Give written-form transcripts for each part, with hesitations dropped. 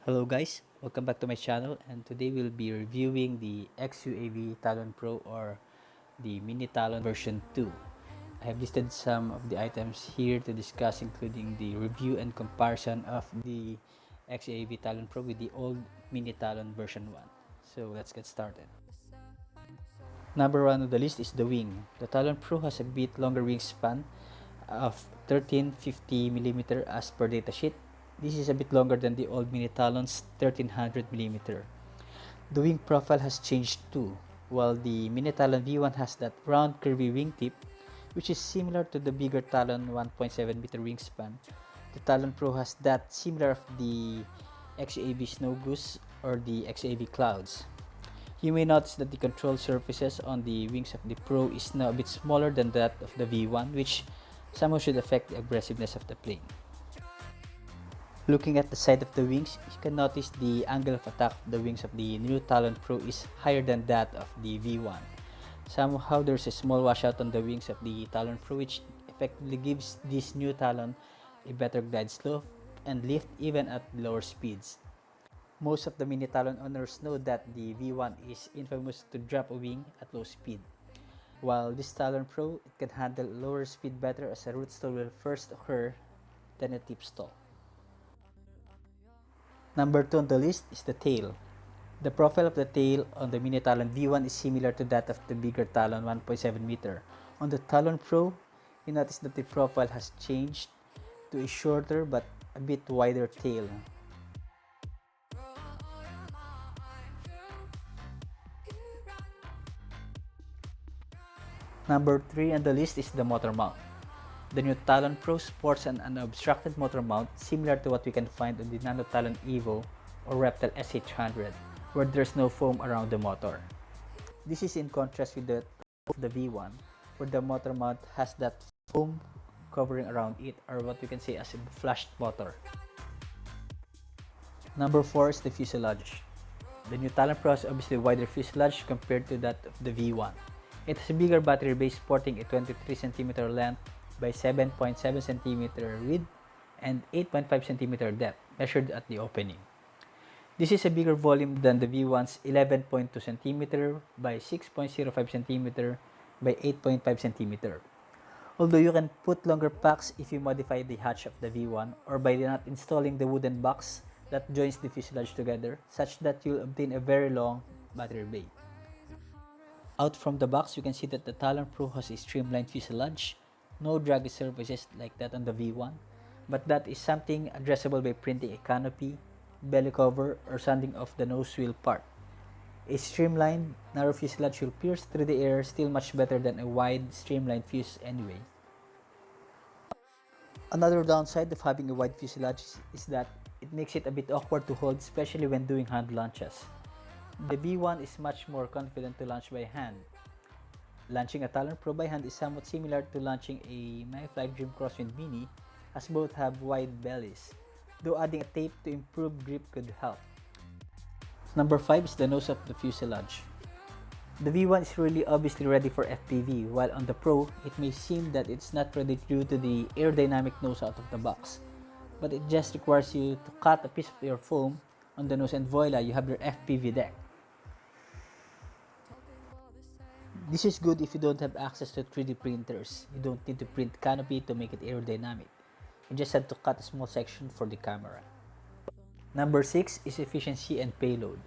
Hello guys, welcome back to my channel, and today we'll be reviewing the X-UAV Talon Pro or the Mini Talon version 2. I have listed some of the items here to discuss, including the review and comparison of the X-UAV Talon Pro with the old Mini Talon version 1. So let's get started. Number 1 on the list is the wing. The Talon Pro has a bit longer wingspan of 1350mm as per datasheet. This is a bit longer than the old Mini Talon's 1300mm. The wing profile has changed too. While the Mini Talon V1 has that round curvy wingtip, which is similar to the bigger Talon 1.7-meter wingspan, the Talon Pro has that similar of the X-UAV Snow Goose or the X-UAV Clouds. You may notice that the control surfaces on the wings of the Pro is now a bit smaller than that of the V1, which somehow should affect the aggressiveness of the plane. Looking at the side of the wings, you can notice the angle of attack of the wings of the new Talon Pro is higher than that of the V1. Somehow there's a small washout on the wings of the Talon Pro, which effectively gives this new Talon a better glide slope and lift even at lower speeds. Most of the Mini Talon owners know that the V1 is infamous to drop a wing at low speed. While this Talon Pro, it can handle lower speed better as a root stall will first occur than a tip stall. Number 2 on the list is the tail. The profile of the tail on the Mini Talon V1 is similar to that of the bigger Talon 1.7-meter. On the Talon Pro, you notice that the profile has changed to a shorter but a bit wider tail. Number 3 on the list is the motor mount. The new Talon Pro sports an unobstructed motor mount similar to what we can find on the Nano Talon Evo or Reptile SH100, where there's no foam around the motor. This is in contrast with the V1, where the motor mount has that foam covering around it, or what we can say as a flashed motor. Number 4 is the fuselage. The new Talon Pro has obviously wider fuselage compared to that of the V1. It has a bigger battery base sporting a 23cm length by 7.7cm width and 8.5cm depth measured at the opening. This is a bigger volume than the V1's 11.2cm by 6.05cm by 8.5cm. Although you can put longer packs if you modify the hatch of the V1 or by not installing the wooden box that joins the fuselage together, such that you'll obtain a very long battery bay. Out from the box, you can see that the Talon Pro has a streamlined fuselage, no draggy surfaces like that on the V1, but that is something addressable by printing a canopy, belly cover, or sanding off the nose wheel part. A streamlined, narrow fuselage will pierce through the air still much better than a wide, streamlined fuse anyway. Another downside of having a wide fuselage is that it makes it a bit awkward to hold, especially when doing hand launches. The V1 is much more confident to launch by hand. Launching a Talon Pro by hand is somewhat similar to launching a My-Fly Dream Crosswind Mini, as both have wide bellies, though adding a tape to improve grip could help. Number 5 is the nose of the fuselage. The V1 is really obviously ready for FPV, while on the Pro, it may seem that it's not ready due to the aerodynamic nose out of the box. But it just requires you to cut a piece of your foam on the nose and voila, you have your FPV deck. This is good if you don't have access to 3D printers. You don't need to print canopy to make it aerodynamic. You just have to cut a small section for the camera. Number 6 is efficiency and payload.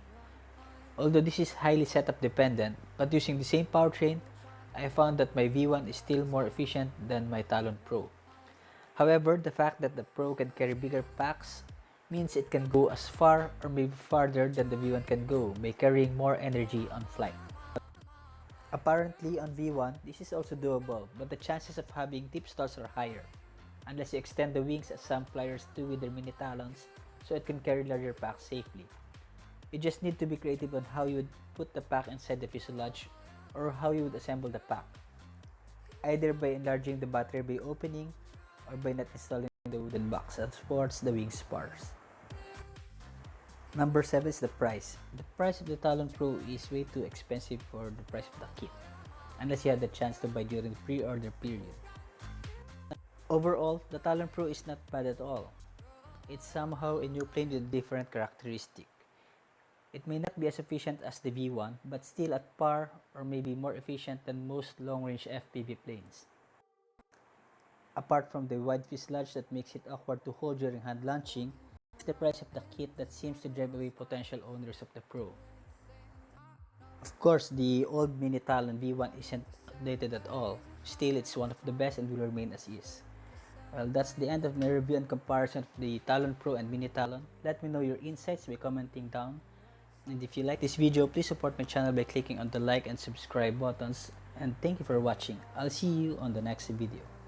Although this is highly setup dependent, but using the same powertrain, I found that my V1 is still more efficient than my Talon Pro. However, the fact that the Pro can carry bigger packs means it can go as far or maybe farther than the V1 can go by carrying more energy on flight. Apparently on V1, this is also doable, but the chances of having tip stalls are higher, unless you extend the wings as some flyers do with their Mini Talons so it can carry larger packs safely. You just need to be creative on how you would put the pack inside the fuselage or how you would assemble the pack, either by enlarging the battery bay opening or by not installing the wooden box that supports the wing spars. Number 7 is the price. The price of the Talon Pro is way too expensive for the price of the kit, unless you had the chance to buy during the pre-order period. Overall, the Talon Pro is not bad at all. It's somehow a new plane with a different characteristic. It may not be as efficient as the V1, but still at par or maybe more efficient than most long-range FPV planes. Apart from the wide fuselage that makes it awkward to hold during hand launching, it's the price of the kit that seems to drive away potential owners of the Pro. Of course, the old Mini Talon V1 isn't outdated at all. Still, it's one of the best and will remain as is. Well, that's the end of my review and comparison of the Talon Pro and Mini Talon. Let me know your insights by commenting down. And if you like this video, please support my channel by clicking on the like and subscribe buttons. And thank you for watching. I'll see you on the next video.